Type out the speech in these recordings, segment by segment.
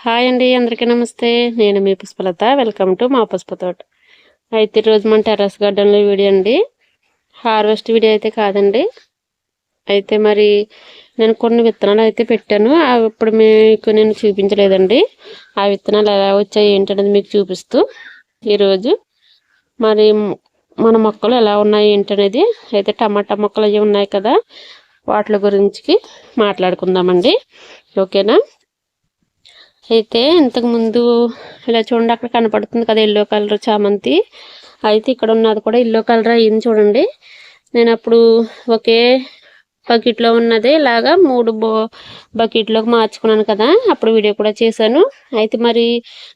Hi అండి, అందరికీ నమస్తే. నేను మీ పుష్పలత. వెల్కమ్ టు మా పుష్ప తోట. అయితే ఈరోజు మన టెర్రస్ గార్డెన్లో వీడియో అండి. హార్వెస్ట్ వీడియో అయితే కాదండి. అయితే మరి నేను కొన్ని విత్తనాలు అయితే పెట్టాను. అవి ఇప్పుడు మీకు నేను చూపించలేదండి. ఆ విత్తనాలు ఎలా వచ్చాయి ఏంటనేది మీకు చూపిస్తూ ఈరోజు మరి మన మొక్కలు ఎలా ఉన్నాయి ఏంటనేది, అయితే టమాటా మొక్కలు అవి ఉన్నాయి కదా, వాటి గురించి మాట్లాడుకుందామండి. ఓకేనా? అయితే ఇంతకుముందు ఇలా చూడండి, అక్కడ కనపడుతుంది కదా ఎల్లో కలర్ చామంతి. అయితే ఇక్కడ ఉన్నది కూడా ఎల్లో కలర్ అయ్యింది చూడండి. నేను అప్పుడు ఒకే బకెట్లో ఉన్నది ఇలాగా 3 బకెట్లోకి మార్చుకున్నాను కదా, అప్పుడు వీడియో కూడా చేశాను. అయితే మరి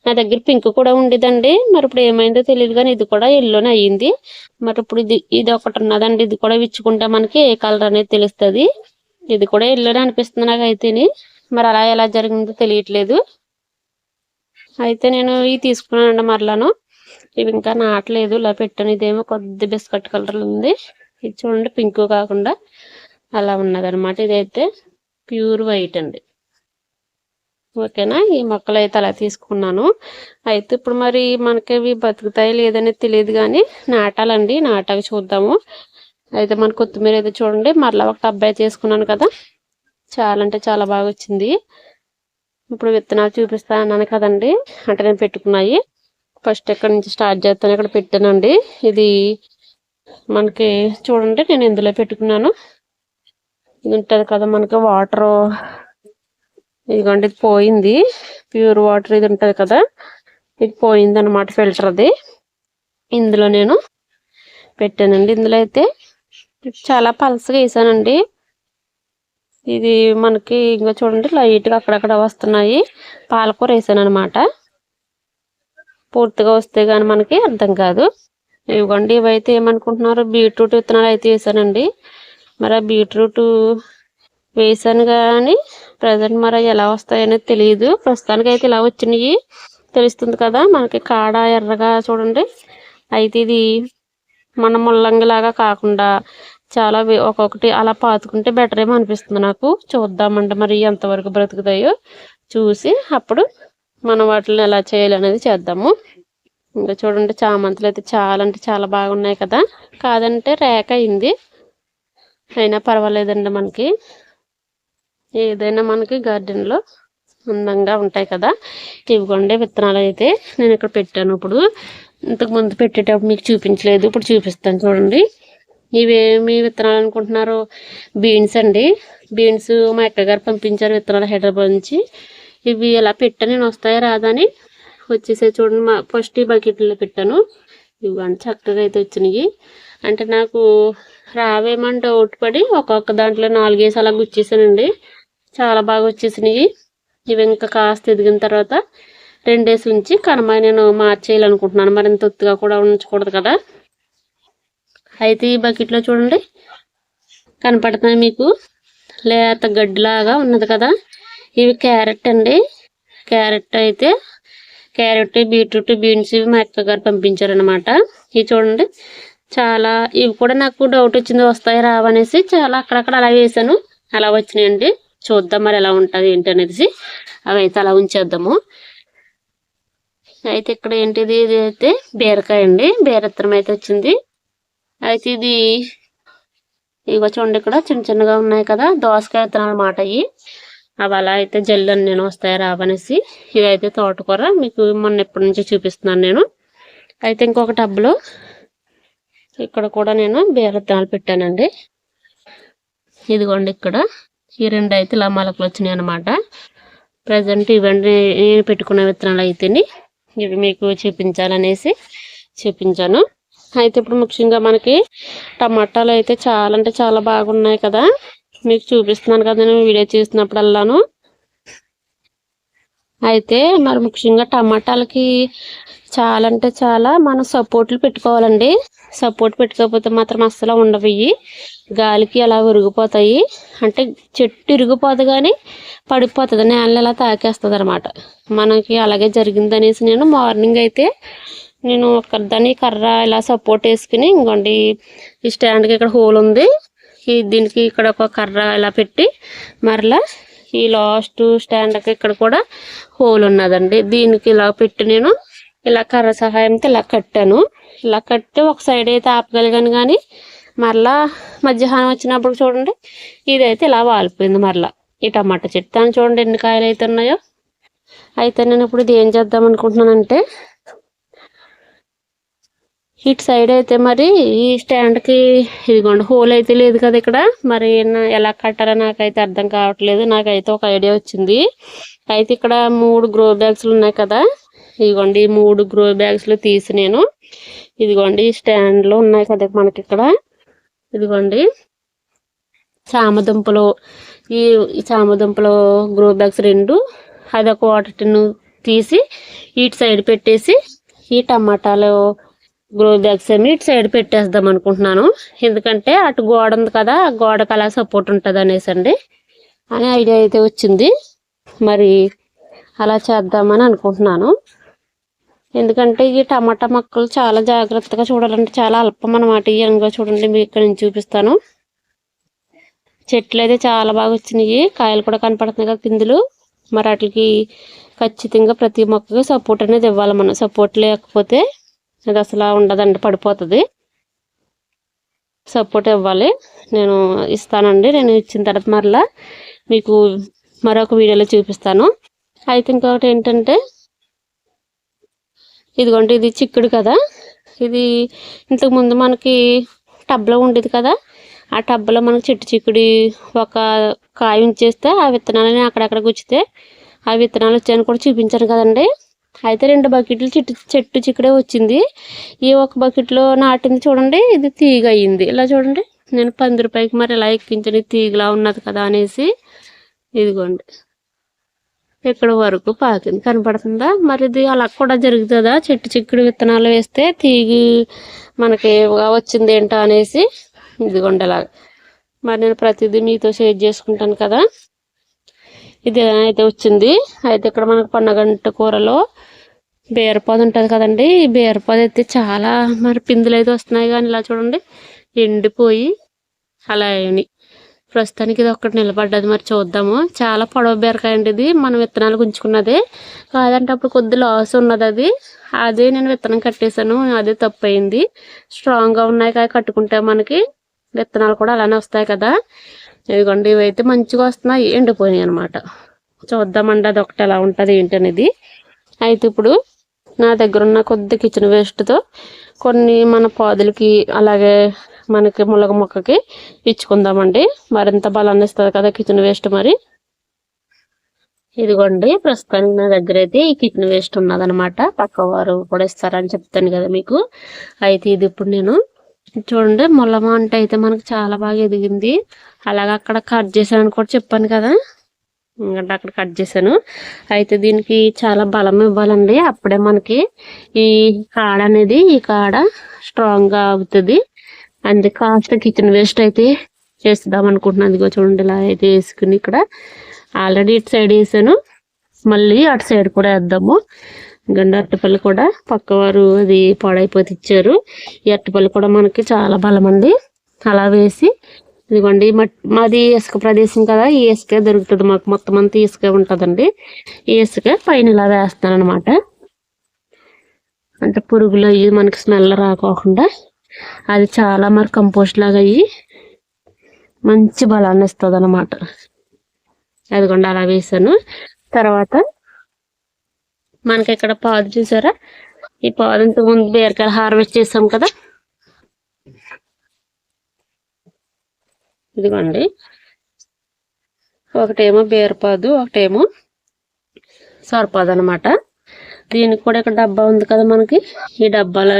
నా దగ్గర పింక్ కూడా ఉండేదండి. మరి ఇప్పుడు ఏమైందో తెలియదు కానీ ఇది కూడా ఎల్లోనే అయ్యింది. మరి ఇప్పుడు ఇది ఒకటి ఉన్నదండి. ఇది కూడా విచ్చుకుంటే మనకి ఏ కలర్ అనేది తెలుస్తుంది. ఇది కూడా ఎల్లోనే అనిపిస్తుంది నాకు అయితేని. మరి అలా ఎలా జరిగిందో తెలియట్లేదు. అయితే నేను ఇవి తీసుకున్నానండి మరలాను. ఇవి ఇంకా నాటలేదు, ఇలా పెట్టాను. ఇదేమో కొద్ది బిస్కెట్ కలర్ ఉంది. ఇది చూడండి, పింక్ కాకుండా అలా ఉన్నదనమాట. ఇదైతే ప్యూర్ వైట్ అండి. ఓకేనా? ఈ మొక్కలు అయితే అలా తీసుకున్నాను. అయితే ఇప్పుడు మరి మనకి ఇవి బతుకుతాయి లేదనేది తెలియదు కానీ నాటాలండి. నాటాక చూద్దాము. అయితే మన కొత్తిమీర అయితే చూడండి, మరలా ఒక టబ్బా తీసుకున్నాను కదా, చాలా అంటే చాలా బాగా వచ్చింది. ఇప్పుడు విత్తనాలు చూపిస్తా అన్నాను కదండి, అంటే నేను పెట్టుకున్నాయి. ఫస్ట్ ఎక్కడి నుంచి స్టార్ట్ చేస్తాను, ఇక్కడ పెట్టానండి. ఇది మనకి చూడండి, నేను ఇందులో పెట్టుకున్నాను. ఇది ఉంటుంది కదా మనకి వాటర్, ఇదిగోండి ఇది పోయింది. ప్యూర్ వాటర్ ఇది ఉంటుంది కదా, ఇది పోయింది అనమాట, ఫిల్టర్ అది. ఇందులో నేను పెట్టానండి. ఇందులో అయితే చాలా పలసగా వేసానండి. ఇది మనకి ఇంకా చూడండి లైట్గా అక్కడక్కడ వస్తున్నాయి. పాలకూర వేసాను అనమాట. పూర్తిగా వస్తే కానీ మనకి అర్థం కాదు. ఇవ్వండి, ఇవైతే ఏమనుకుంటున్నారు, బీట్రూట్ విత్తనాలు అయితే వేసానండి. మరి ఆ బీట్రూట్ వేసాను కానీ ప్రజెంట్ మరి ఎలా వస్తాయనేది తెలియదు. ప్రస్తుతానికి అయితే ఇలా వచ్చినాయి, తెలుస్తుంది కదా మనకి. కాడ ఎర్రగా చూడండి. అయితే ఇది మన ముల్లంగిలాగా కాకుండా చాలా ఒక్కొక్కటి అలా పాతుకుంటే బెటర్ ఏమో అనిపిస్తుంది నాకు. చూద్దామంటే మరి ఎంతవరకు బ్రతుకుతాయో చూసి అప్పుడు మనం వాటిని ఎలా చేయాలనేది చేద్దాము. ఇంకా చూడండి, చామంతులు అయితే చాలా అంటే చాలా బాగున్నాయి కదా. కాదంటే రేఖ అయింది, అయినా పర్వాలేదండి. మనకి ఏదైనా మనకి గార్డెన్లో అందంగా ఉంటాయి కదా. ఇవిగోండి విత్తనాలు అయితే నేను ఇక్కడ పెట్టాను. ఇప్పుడు ఇంతకుముందు పెట్టేటప్పుడు మీకు చూపించలేదు, ఇప్పుడు చూపిస్తాను చూడండి. ఇవేమి విత్తనాలు అనుకుంటున్నారు? బీన్స్ అండి. బీన్స్ మా అక్కగారు పంపించారు విత్తనాలు హైదరాబాద్ నుంచి. ఇవి ఎలా పెట్టాను, నేను వస్తాయో రాదని వచ్చేసే చూడండి. మా ఫస్ట్ ఈ బకెట్లో పెట్టాను. ఇవ్వండి చక్కగా అయితే వచ్చినాయి. అంటే నాకు రావేమని డౌట్ పడి ఒక్కొక్క దాంట్లో 4 వేసి అలా గుచ్చేసానండి. చాలా బాగా వచ్చేసినాయి. ఇవి ఇంకా కాస్త ఎదిగిన తర్వాత 2 వేసి ఉంచి కనమాయి నేను మార్చేయాలనుకుంటున్నాను. మరి ఇంత ఒత్తుగా కూడా ఉంచకూడదు కదా. అయితే ఈ బకెట్లో చూడండి కనపడుతుంది మీకు, లేత గడ్డిలాగా ఉన్నది కదా. ఇవి క్యారెట్ అండి. క్యారెట్ అయితే క్యారెట్, బీట్రూట్, బీన్స్ ఇవి మా అక్కగారు పంపించారనమాట. ఇవి చూడండి చాలా, ఇవి కూడా నాకు డౌట్ వచ్చింది వస్తాయి రావనేసి చాలా అక్కడక్కడ అలా వేసాను, అలా వచ్చినాయండి. చూద్దాం మరి ఎలా ఉంటుంది ఏంటి అనేసి. అవి అయితే అలా ఉంచేద్దాము. అయితే ఇక్కడ ఏంటిది, ఇది అయితే బీరకాయ అండి. బీరత్తనం అయితే వచ్చింది. అయితే ఇది ఇగో చూడండి, ఇక్కడ చిన్న చిన్నగా ఉన్నాయి కదా, దోసకాయ విత్తనాలు అన్నమాట. అవి అలా అయితే జల్లని నేను వస్తాయి రావనేసి. ఇదైతే తోటకూర, మీకు మొన్న ఎప్పటి నుంచి చూపిస్తున్నాను నేను. అయితే ఇంకొక టబ్లో ఇక్కడ కూడా నేను బీర విత్తనాలు పెట్టానండి. ఇదిగోండి ఇక్కడ ఈ 2 అయితే ఇలా మొలకలు వచ్చినాయి అనమాట. ప్రజెంట్ ఇవన్నీ నేను పెట్టుకున్న విత్తనాలు అయితేని ఇవి మీకు చూపించాలనేసి చూపించాను. అయితే ఇప్పుడు ముఖ్యంగా మనకి టమాటాలు అయితే చాలా అంటే చాలా బాగున్నాయి కదా, మీకు చూపిస్తున్నాను కదా నేను వీడియో చేసినప్పుడల్లాను. అయితే మరి ముఖ్యంగా టమాటాలకి చాలా అంటే చాలా మనం సపోర్ట్లు పెట్టుకోవాలండి. సపోర్ట్ పెట్టుకోకపోతే మాత్రం అస్సలు ఉండవు. గాలికి అలా విరిగిపోతాయి. అంటే చెట్టు ఇరిగిపోదు కానీ పడిపోతుంది, నేల అలా తాకేస్తుంది అనమాట. మనకి అలాగే జరిగిందనేసి నేను మార్నింగ్ అయితే నేను దాన్ని కర్ర ఇలా సపోర్ట్ వేసుకుని, ఇంకోండి ఈ స్టాండ్కి ఇక్కడ హోల్ ఉంది, దీనికి ఇక్కడ ఒక కర్ర ఇలా పెట్టి మరలా ఈ లాస్ట్ స్టాండ్కి ఇక్కడ కూడా హోల్ ఉన్నదండి. దీనికి ఇలా పెట్టి నేను ఇలా కర్ర సహాయంతో ఇలా కట్టాను. ఇలా కట్టి ఒక సైడ్ అయితే ఆపగలిగాను, కానీ మరలా మధ్యాహ్నం వచ్చినప్పుడు చూడండి ఇదైతే ఇలా వాలిపోయింది. మరలా ఈ టమాటా చెట్టు దాన్ని చూడండి ఎన్ని కాయలు అయితే ఉన్నాయో. అయితే నేను ఇప్పుడు ఇది ఏం చేద్దాం అనుకుంటున్నానంటే, ఇటు సైడ్ అయితే మరి ఈ స్టాండ్కి ఇదిగోండి హోల్ అయితే లేదు కదా ఇక్కడ. మరి ఎలా కట్టారో నాకైతే అర్థం కావట్లేదు. నాకైతే ఒక ఐడియా వచ్చింది. అయితే ఇక్కడ 3 గ్రో బ్యాగ్స్లు ఉన్నాయి కదా, ఇదిగోండి 3 గ్రో బ్యాగ్స్లు తీసి నేను ఇదిగోండి స్టాండ్లో ఉన్నాయి కదా మనకి ఇక్కడ. ఇదిగోండి చామదుంపలు, ఈ చామదుంపలు గ్రో బ్యాగ్స్ 2, అదొక వాటర్ టిన్ తీసి ఇటు సైడ్ పెట్టేసి ఈ టమాటాలు గ్రో బ్యాగ్స్ ఏమి ఇటు సైడ్ పెట్టేద్దాం అనుకుంటున్నాను. ఎందుకంటే అటు గోడ ఉంది కదా, గోడకు అలా సపోర్ట్ ఉంటుంది అనేసి అండి అనే ఐడియా అయితే వచ్చింది. మరి అలా చేద్దామని అనుకుంటున్నాను. ఎందుకంటే ఈ టమాటా మొక్కలు చాలా జాగ్రత్తగా చూడాలంటే చాలా అల్పం అన్నమాట. ఇయంగా చూడండి, మీకు ఇక్కడ నుంచి చూపిస్తాను. చెట్లు అయితే చాలా బాగా వచ్చినాయి, కాయలు కూడా కనపడుతున్నాయి కదా పిందులు. మరి వాటికి ఖచ్చితంగా ప్రతి మొక్కకి సపోర్ట్ అనేది ఇవ్వాలి. మనం సపోర్ట్ లేకపోతే అది అసలు ఉండదండి, పడిపోతుంది. సపోర్ట్ ఇవ్వాలి. నేను ఇస్తానండి. నేను ఇచ్చిన తర్వాత మరలా మీకు మరొక వీడియోలో చూపిస్తాను. అయితే ఇంకొకటి ఏంటంటే, ఇదిగోండి ఇది చిక్కుడు కదా. ఇది ఇంతకుముందు మనకి టబ్లో ఉండేది కదా. ఆ టబ్లో మనకు చెట్టు చిక్కుడి ఒక కాయ ఉంచేస్తే ఆ విత్తనాలని అక్కడక్కడ గుచ్చితే ఆ విత్తనాలు వచ్చాయని కూడా చూపించాను కదండి. అయితే 2 బకెట్లు చెట్టు చిక్కుడే వచ్చింది. ఈ ఒక బకెట్లో నాటింది చూడండి, ఇది తీగ అయ్యింది. ఇలా చూడండి, నేను 10 రూపాయలకి మరి ఇలా ఎక్కించని తీగలా ఉన్నది కదా అనేసి ఇదిగోండి ఇక్కడ వరకు పాకింది, కనపడుతుందా. మరి ఇది అలా కూడా జరుగుతుందా? చెట్టు చిక్కుడు విత్తనాలు వేస్తే తీగి మనకి వచ్చింది ఏంటో అనేసి ఇదిగోండి అలాగా. మరి నేను ప్రతిదీ మీతో షేర్ చేసుకుంటాను కదా. ఇది అయితే వచ్చింది. అయితే ఇక్కడ మనకు పొన్నగంట కూరలో బీరపాదు ఉంటుంది కదండి. ఈ బీరపాదు అయితే చాలా మరి పిందులు అయితే వస్తున్నాయి, కానీ ఇలా చూడండి ఎండిపోయి అలా అయినాయి. ప్రస్తుతానికి ఇది ఒక్కటి నిలబడ్డది. మరి చూద్దాము. చాలా పొడవు బీరకాయ అండి ఇది. మనం విత్తనాలు గుంజుకున్నదే కాదంటే అప్పుడు కొద్ది లాస్ ఉన్నది. అదే నేను విత్తనం కట్టేశాను, అదే తప్పు అయింది. స్ట్రాంగ్గా ఉన్నాయి కాయ కట్టుకుంటే మనకి విత్తనాలు కూడా అలానే వస్తాయి కదా. ఇదిగోండి ఇవైతే మంచిగా వస్తున్నాయి, ఎండిపోయినాయి అనమాట. చూద్దామండి అది ఒకటి ఎలా ఉంటుంది ఏంటనేది. అయితే ఇప్పుడు నా దగ్గర ఉన్న కొద్ది కిచెన్ వేస్ట్తో కొన్ని మన పాదులకి అలాగే మనకి ములగ మొక్కకి ఇచ్చుకుందామండి. మరింత బలాన్ని ఇస్తుంది కదా కిచెన్ వేస్ట్. మరి ఇదిగోండి ప్రస్తుతానికి నా దగ్గర అయితే ఈ కిచెన్ వేస్ట్ ఉన్నదనమాట. పక్క వారు కూడా ఇస్తారని చెప్తాను కదా మీకు. అయితే ఇది ఇప్పుడు నేను చూడండి ముల్లమ అంటే అయితే మనకు చాలా బాగా ఎదిగింది. అలాగే అక్కడ కట్ చేశాను కూడా చెప్పాను కదా, ఎందుకంటే అక్కడ కట్ చేశాను. అయితే దీనికి చాలా బలం ఇవ్వాలండి, అప్పుడే మనకి ఈ కాడ అనేది ఈ కాడ స్ట్రాంగ్గా అవుతుంది. అందుకే కాస్త కిచెన్ వేస్ట్ అయితే చేద్దాం అనుకుంటున్నాను. ఇదిగో చూడండి ఇలా అయితే వేసుకుని ఇక్కడ ఆల్రెడీ ఇటు సైడ్ వేసాను, మళ్ళీ అటు సైడ్ కూడా వేద్దాము. గండ అరటిపళ్ళు కూడా పక్కవారు అది పాడైపోతే ఇచ్చారు. ఈ అరటిపళ్ళు కూడా మనకి చాలా బలం అండి. అలా వేసి ఇదిగోండి మాది ఇసుక ప్రదేశం కదా, ఈ ఇసుక దొరుకుతుంది మాకు. మొత్తం అంతా ఇసుక ఉంటుందండి. ఈ ఇసుక పైన ఇలా వేస్తాను అనమాట. అంటే పురుగులు అయ్యి మనకి స్మెల్ రాకోకుండా అది చాలా మరి కంపోస్ట్ లాగా అయ్యి మంచి బలాన్ని ఇస్తుంది అనమాట. అదిగోండి అలా వేసాను. తర్వాత మనకి ఇక్కడ పాదు చూసారా, ఈ పాదు ఇంతకుముందు బీరకాయలు హార్వెస్ట్ చేసాం కదా. ఇదిగోండి ఒకటేమో బీరపాదు, ఒకటేమో సొరపాదు అనమాట. దీనికి కూడా ఇక్కడ డబ్బా ఉంది కదా మనకి, ఈ డబ్బాలో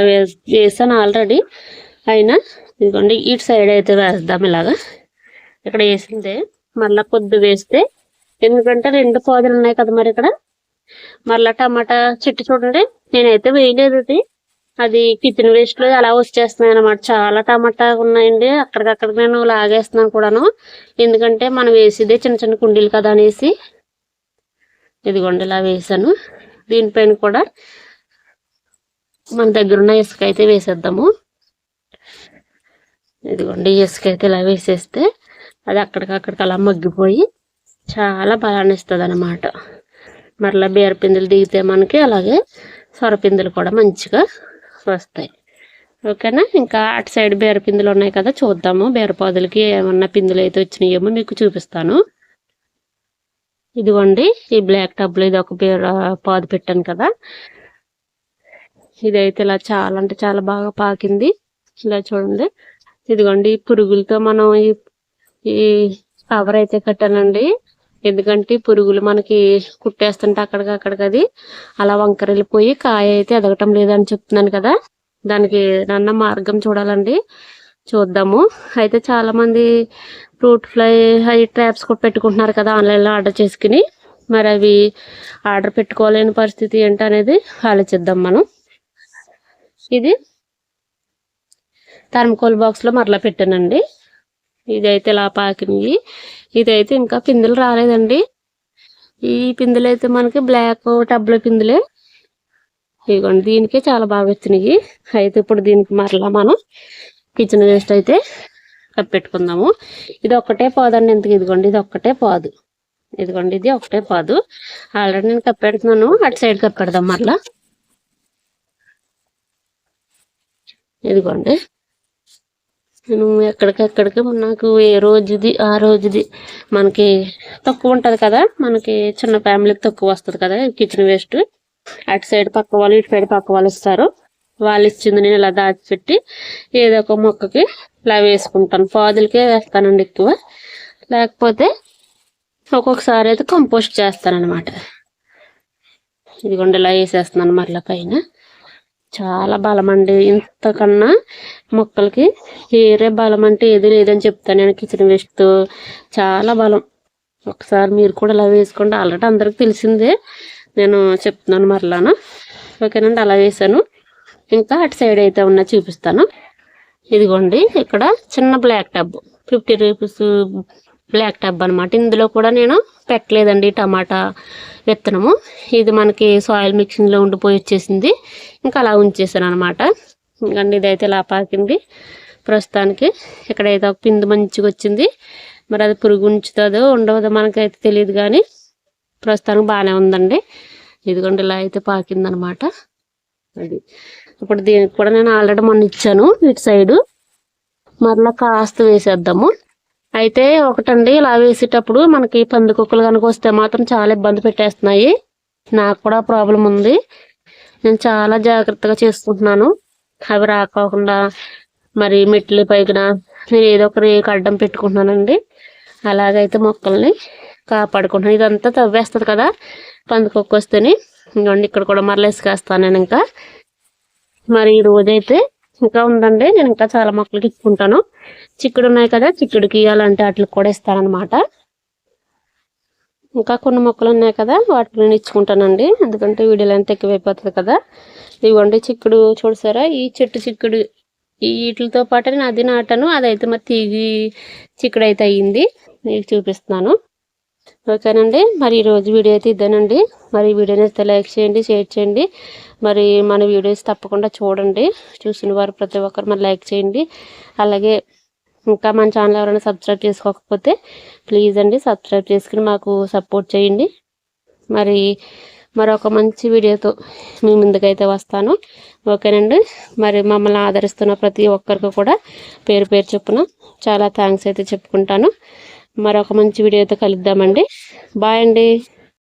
వేసాను ఆల్రెడీ. అయినా ఇదిగోండి ఇటు సైడ్ అయితే వేద్దాం ఇలాగా. ఇక్కడ వేసిందే మళ్ళీ కొద్ది వేస్తే, ఎందుకంటే 2 పాదులు ఉన్నాయి కదా మరి ఇక్కడ. మళ్ళీ టమాటా చెట్టు చూడండి నేనైతే వేయలేదు, అది కిచెన్ వేస్ట్ లో అలా వచ్చేస్తున్నాయి అనమాట. చాలా టమాటా ఉన్నాయండి, అక్కడికక్కడ నేను లాగేస్తున్నాను కూడాను. ఎందుకంటే మనం వేసేదే చిన్న చిన్న కుండీలు కదా అనేసి ఇదిగోండి ఇలా వేసాను. దీనిపైన కూడా మన దగ్గర ఉన్న ఇసుక అయితే వేసేద్దాము. ఇదిగోండి ఇసుక అయితే ఇలా వేసేస్తే అది అక్కడికక్కడికి అలా మగ్గిపోయి చాలా బలాన్ని ఇస్తుంది అన్నమాట. మరలా బీరపిందులు దిగితే మనకి అలాగే సొరపిందులు కూడా మంచిగా వస్తాయి. ఓకేనా. ఇంకా అటు సైడ్ బీరపిందులు ఉన్నాయి కదా, చూద్దాము బీరపాదులకి ఏమన్నా పిందులు అయితే వచ్చినాయేమో మీకు చూపిస్తాను. ఇదిగోండి ఈ బ్లాక్ టబ్లో ఇది ఒక పాదు పెట్టాను కదా, ఇదైతే ఇలా చాలా అంటే చాలా బాగా పాకింది. ఇలా చూడండి. ఇదిగోండి ఈ పురుగులతో మనం ఈ కవర్ అయితే కట్టానండి. ఎందుకంటే పురుగులు మనకి కుట్టేస్తుంటే అక్కడికి అది అలా వంకర వెళ్ళిపోయి కాయ అయితే ఎదగటం లేదని చెప్తున్నాను కదా, దానికి నన్న మార్గం చూడాలండి. చూద్దాము. అయితే చాలా మంది ఫ్రూట్ ఫ్లై హై ట్రాప్స్ కూడా పెట్టుకుంటున్నారు కదా ఆన్లైన్లో ఆర్డర్ చేసుకుని. మరి అవి ఆర్డర్ పెట్టుకోలేని పరిస్థితి ఏంటనేది ఆలోచిద్దాం మనం. ఇది థర్మకోల్ బాక్స్లో మరలా పెట్టానండి. ఇదైతే ఇలా పాకినాయి. ఇదైతే ఇంకా పిందులు రాలేదండి. ఈ పిందులు అయితే మనకి బ్లాక్ టబ్లో పిందులే. ఇదిగోండి దీనికే చాలా బాగా వచ్చినాయి. అయితే ఇప్పుడు దీనికి మరలా మనం కిచెన్ వేస్ట్ అయితే కప్పెట్టుకుందాము. ఇది ఒక్కటే పాదండి. ఇంతకు ఇదిగోండి ఇది ఒక్కటే పాదు. ఇదిగోండి ఇది ఒకటే పాదు. ఆల్రెడీ నేను కప్పెడుతున్నాను. అటు సైడ్ కప్పెడదాం మరలా. ఇదిగోండి నేను ఎక్కడికెక్కడికి నాకు ఏ రోజుది ఆ రోజుది మనకి తక్కువ ఉంటుంది కదా, మనకి చిన్న ఫ్యామిలీకి తక్కువ వస్తుంది కదా కిచెన్ వేస్ట్. అటు సైడ్ పక్క వాళ్ళు ఇటు సైడ్ పక్క వాళ్ళు ఇస్తారు. వాళ్ళు ఇచ్చింది నేను ఇలా దాచిపెట్టి ఏదో ఒక మొక్కకి ఇలా వేసుకుంటాను. పాదులకే వేస్తానండి ఎక్కువ. లేకపోతే ఒక్కొక్కసారి అయితే కంపోస్ట్ చేస్తానన్నమాట. ఇదిగోండి ఇలా వేసేస్తున్నాను మరలా పైన. చాలా బలం అండి. ఇంతకన్నా మొక్కలకి వేరే బలం అంటే ఏది లేదని చెప్తాను నేను. కిచెన్ వేస్ట్ చాలా బలం. ఒకసారి మీరు కూడా ఇలా వేసుకోండి. ఆల్రెడీ అందరికి తెలిసిందే, నేను చెప్తున్నాను మరలాను. ఓకేనండి. అలా వేసాను. ఇంకా అటు సైడ్ అయితే ఉన్నా చూపిస్తాను. ఇదిగోండి ఇక్కడ చిన్న black tub 50 rupees black tub అనమాట. ఇందులో కూడా నేను పెట్టలేదండి టమాటా విత్తనము. ఇది మనకి సాయిల్ మిక్సింగ్లో ఉండిపోయి వచ్చేసింది. ఇంకా అలా ఉంచేసాను అనమాట. ఇంకండి ఇదైతే ఇలా పాకింది ప్రస్తుతానికి. ఇక్కడైతే ఒక పిందు మంచిగా వచ్చింది. మరి అది పురుగు ఉంచుతుందో ఉండవదో మనకైతే తెలియదు, కానీ ప్రస్తుతానికి బాగానే ఉందండి. ఇదిగోండి ఇలా అయితే పాకిందనమాట. అది ఇప్పుడు దీనికి కూడా నేను ఆల్రెడీ మొన్న ఇచ్చాను ఇటు సైడు. మరలా కాస్త వేసేద్దాము. అయితే ఒకటండి, ఇలా వేసేటప్పుడు మనకి పందికొక్కులు కనుక వస్తే మాత్రం చాలా ఇబ్బంది పెట్టేస్తున్నాయి. నాకు కూడా ప్రాబ్లం ఉంది. నేను చాలా జాగ్రత్తగా చేసుకుంటున్నాను అవి రాకోకుండా. మరి మెట్లు పైన నేను ఏదో ఒక రేకు అడ్డం పెట్టుకుంటున్నానండి. అలాగైతే మొక్కల్ని కాపాడుకుంటున్నాను. ఇదంతా తవ్వేస్తుంది కదా పందికొక్కు వస్తేనే. ఇంకోండి ఇక్కడ కూడా మరలా ఇసుకేస్తాను నేను. ఇంకా మరి ఈ రోజైతే ఇంకా ఉందండి. నేను ఇంకా చాలా మొక్కలకి ఇచ్చుకుంటాను. చిక్కుడు ఉన్నాయి కదా, చిక్కుడుకి అలాంటి వాటికి కూడా ఇస్తానన్నమాట. ఇంకా కొన్ని మొక్కలు ఉన్నాయి కదా వాటిని నేను ఇచ్చుకుంటానండి. ఎందుకంటే వీడియోలో అంతా ఎక్కువైపోతుంది కదా. ఇవ్వండి చిక్కుడు చూసారా, ఈ చెట్టు చిక్కుడు వీటితో పాటు నేను అది నాటాను. అదైతే మరి తీగి చిక్కుడు అయితే అయ్యింది. మీకు చూపిస్తున్నాను. ఓకేనండి. మరి ఈరోజు వీడియో అయితే ఇదేనండి. మరి ఈ వీడియోని అయితే లైక్ చేయండి, షేర్ చేయండి. మరి మన వీడియోస్ తప్పకుండా చూడండి. చూసిన వారు ప్రతి ఒక్కరు మరి లైక్ చేయండి. అలాగే ఇంకా మన ఛానల్ ఎవరైనా సబ్స్క్రైబ్ చేసుకోకపోతే ప్లీజ్ అండి సబ్స్క్రైబ్ చేసుకుని మాకు సపోర్ట్ చేయండి. మరి మరొక మంచి వీడియోతో మీ ముందుకైతే వస్తాను. ఓకేనండి. మరి మమ్మల్ని ఆదరిస్తున్న ప్రతి ఒక్కరికి కూడా పేరు పేరు చొప్పున చాలా థ్యాంక్స్ అయితే చెప్పుకుంటాను. మరొక మంచి వీడియోతో కలుద్దామండి. బాయ్ అండి.